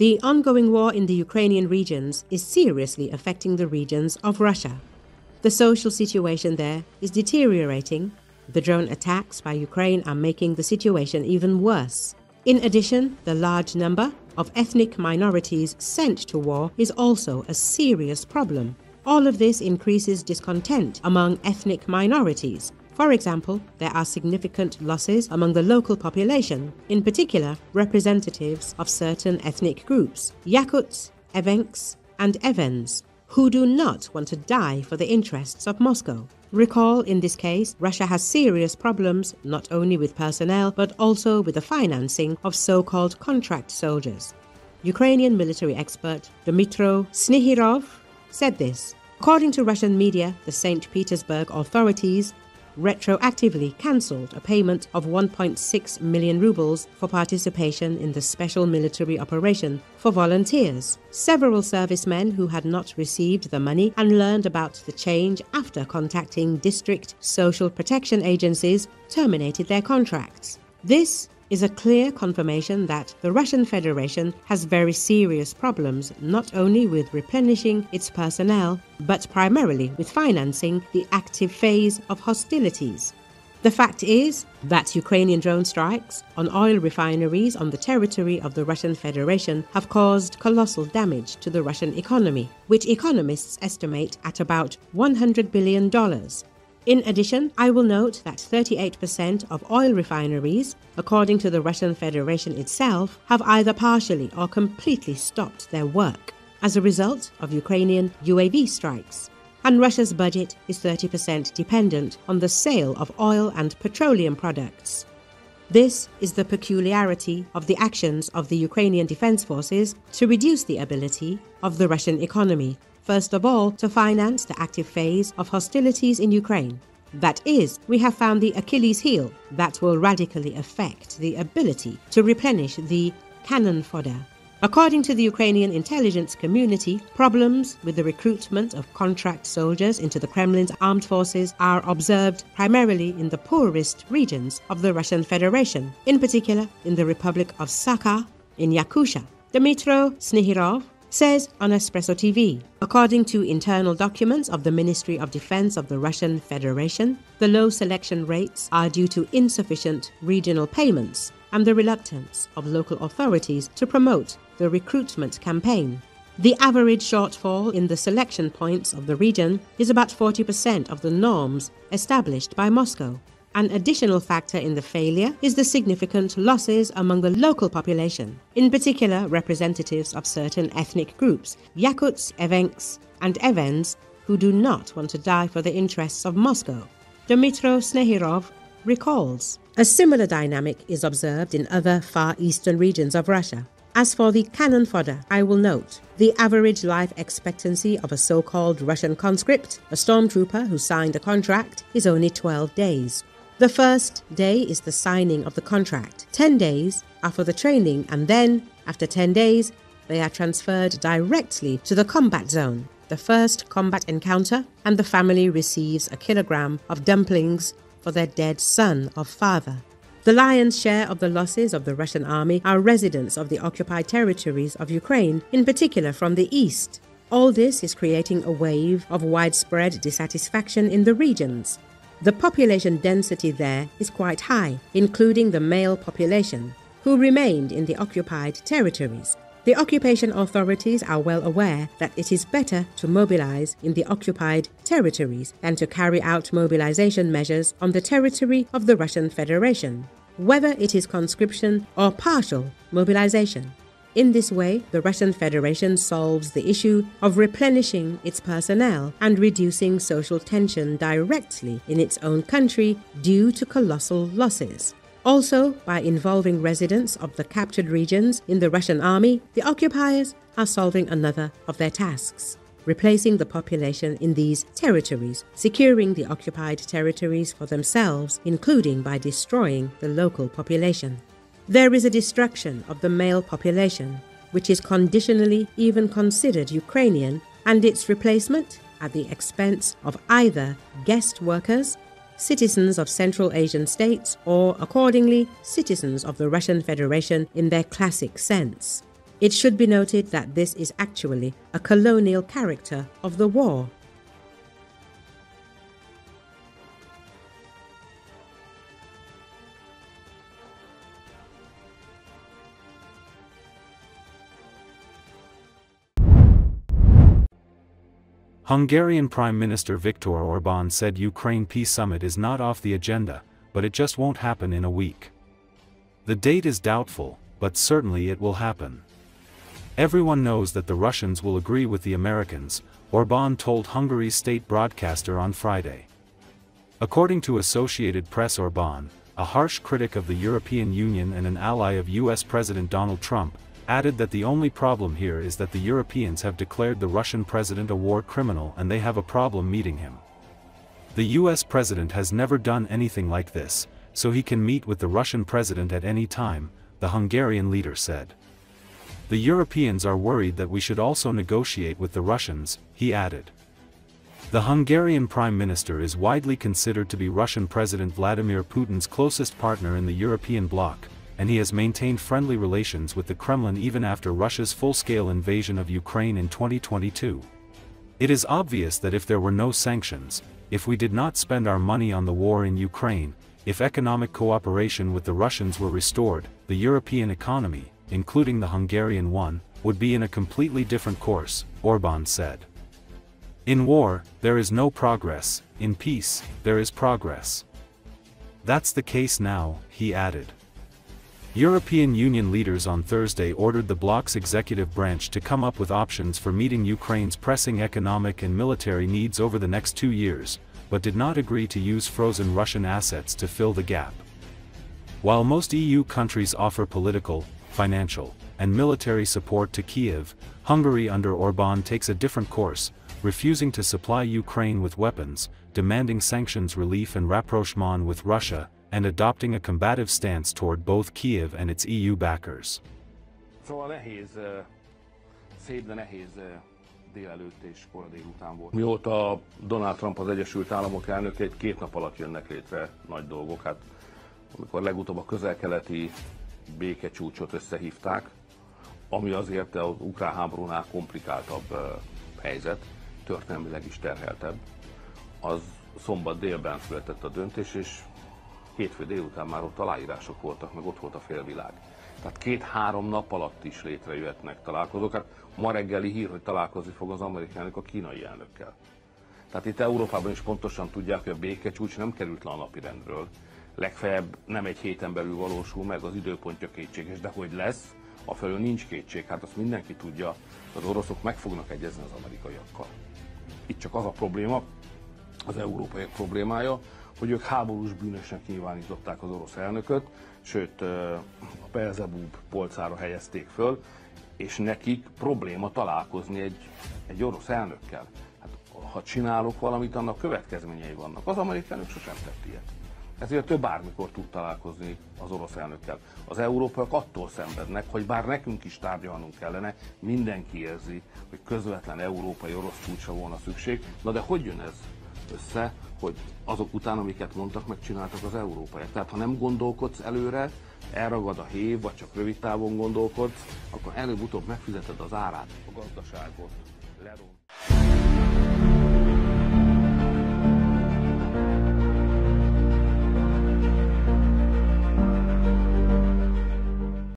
The ongoing war in the Ukrainian regions is seriously affecting the regions of Russia. The social situation there is deteriorating. The drone attacks by Ukraine are making the situation even worse. In addition, the large number of ethnic minorities sent to war is also a serious problem. All of this increases discontent among ethnic minorities. For example, there are significant losses among the local population, in particular representatives of certain ethnic groups, Yakuts, Evenks, and Evens, who do not want to die for the interests of Moscow. Recall, in this case, Russia has serious problems not only with personnel but also with the financing of so-called contract soldiers. Ukrainian military expert Dmytro Snihirov said this. According to Russian media, the St. Petersburg authorities retroactively cancelled a payment of 1.6 million rubles for participation in the special military operation for volunteers. Several servicemen who had not received the money and learned about the change after contacting district social protection agencies terminated their contracts. This is a clear confirmation that the Russian Federation has very serious problems not only with replenishing its personnel, but primarily with financing the active phase of hostilities. The fact is that Ukrainian drone strikes on oil refineries on the territory of the Russian Federation have caused colossal damage to the Russian economy, which economists estimate at about $100 billion. In addition, I will note that 38% of oil refineries, according to the Russian Federation itself, have either partially or completely stopped their work as a result of Ukrainian UAV strikes. And Russia's budget is 30% dependent on the sale of oil and petroleum products. This is the peculiarity of the actions of the Ukrainian Defense Forces to reduce the ability of the Russian economy. First of all, to finance the active phase of hostilities in Ukraine. That is, we have found the Achilles heel that will radically affect the ability to replenish the cannon fodder. According to the Ukrainian intelligence community, problems with the recruitment of contract soldiers into the Kremlin's armed forces are observed primarily in the poorest regions of the Russian Federation, in particular in the Republic of Sakha in Yakutia. Dmytro Snihirov says on Espresso TV. According to internal documents of the Ministry of Defense of the Russian Federation, the low selection rates are due to insufficient regional payments and the reluctance of local authorities to promote the recruitment campaign. The average shortfall in the selection points of the region is about 40% of the norms established by Moscow. An additional factor in the failure is the significant losses among the local population, in particular representatives of certain ethnic groups, Yakuts, Evenks, and Evens, who do not want to die for the interests of Moscow. Dmytro Snihirov recalls. A similar dynamic is observed in other Far Eastern regions of Russia. As for the cannon fodder, I will note the average life expectancy of a so-called Russian conscript, a stormtrooper who signed a contract, is only 12 days. The first day is the signing of the contract. 10 days are for the training, and then, after 10 days, they are transferred directly to the combat zone, the first combat encounter, and the family receives a kilogram of dumplings for their dead son or father. The lion's share of the losses of the Russian army are residents of the occupied territories of Ukraine, in particular from the east. All this is creating a wave of widespread dissatisfaction in the regions. The population density there is quite high, including the male population, who remained in the occupied territories. The occupation authorities are well aware that it is better to mobilize in the occupied territories than to carry out mobilization measures on the territory of the Russian Federation, whether it is conscription or partial mobilization. In this way, the Russian Federation solves the issue of replenishing its personnel and reducing social tension directly in its own country due to colossal losses. Also, by involving residents of the captured regions in the Russian army, the occupiers are solving another of their tasks, replacing the population in these territories, securing the occupied territories for themselves, including by destroying the local population. There is a destruction of the male population, which is conditionally even considered Ukrainian, and its replacement at the expense of either guest workers, citizens of Central Asian states, or, accordingly, citizens of the Russian Federation in their classic sense. It should be noted that this is actually a colonial character of the war. Hungarian Prime Minister Viktor Orbán said Ukraine peace summit is not off the agenda, but it just won't happen in a week. The date is doubtful, but certainly it will happen. Everyone knows that the Russians will agree with the Americans, Orbán told Hungary's state broadcaster on Friday. According to Associated Press, Orbán, a harsh critic of the European Union and an ally of US President Donald Trump, added that the only problem here is that the Europeans have declared the Russian president a war criminal and they have a problem meeting him. The US president has never done anything like this, so he can meet with the Russian president at any time, the Hungarian leader said. The Europeans are worried that we should also negotiate with the Russians, he added. The Hungarian Prime Minister is widely considered to be Russian President Vladimir Putin's closest partner in the European bloc, and he has maintained friendly relations with the Kremlin even after Russia's full-scale invasion of Ukraine in 2022. It is obvious that if there were no sanctions, if we did not spend our money on the war in Ukraine, if economic cooperation with the Russians were restored, the European economy, including the Hungarian one, would be in a completely different course, Orbán said. In war, there is no progress, in peace, there is progress. That's the case now, he added. European Union leaders on Thursday ordered the bloc's executive branch to come up with options for meeting Ukraine's pressing economic and military needs over the next 2 years, but did not agree to use frozen Russian assets to fill the gap. While most EU countries offer political, financial, and military support to Kyiv, Hungary under Orbán takes a different course, refusing to supply Ukraine with weapons, demanding sanctions relief and rapprochement with Russia, and adopting a combative stance toward both Kyiv and its EU backers. Szóval nehéz, szép, de nehéz délelőtt és kora délután volt. Mióta Donald Trump az Egyesült Államok elnöke, 2 nap alatt jönnek létre nagy dolgok. Hát, amikor legutóbb a közel-keleti békecsúcsot összehívták, ami azért az ukrán háborúnál komplikáltabb helyzet, történelmileg is terheltebb, az szombat délben született a döntés, és hétfő délután már ott aláírások voltak, meg ott volt a félvilág. Tehát 2-3 nap alatt is létrejöhetnek találkozók. Hát ma reggeli hír, hogy találkozni fog az amerikai elnök a kínai elnökkel. Tehát itt Európában is pontosan tudják, hogy a békecsúcs nem került le a napirendről. Legfeljebb nem egy héten belül valósul meg, az időpontja kétséges, de hogy lesz, afelől nincs kétség. Hát azt mindenki tudja, az oroszok meg fognak egyezni az amerikaiakkal. Itt csak az a probléma, az európai problémája, hogy ők háborús bűnösnek nyilvánították az orosz elnököt, sőt a Belzebub polcára helyezték föl, és nekik probléma találkozni egy orosz elnökkel. Hát, ha csinálok valamit, annak következményei vannak. Az amerikai elnök sosem tett ilyet. Ezért ő bármikor tud találkozni az orosz elnökkel. Az európaiak attól szenvednek, hogy bár nekünk is tárgyalnunk kellene, mindenki érzi, hogy közvetlen európai-orosz csúcsra volna szükség. Na de hogy jön ez össze, hogy azok után, amiket mondtak, megcsináltak az európaiak? Tehát ha nem gondolkodsz előre, elragad a hév, vagy csak rövid távon gondolkodsz, akkor előbb-utóbb megfizeted az árát, a gazdaságot leront.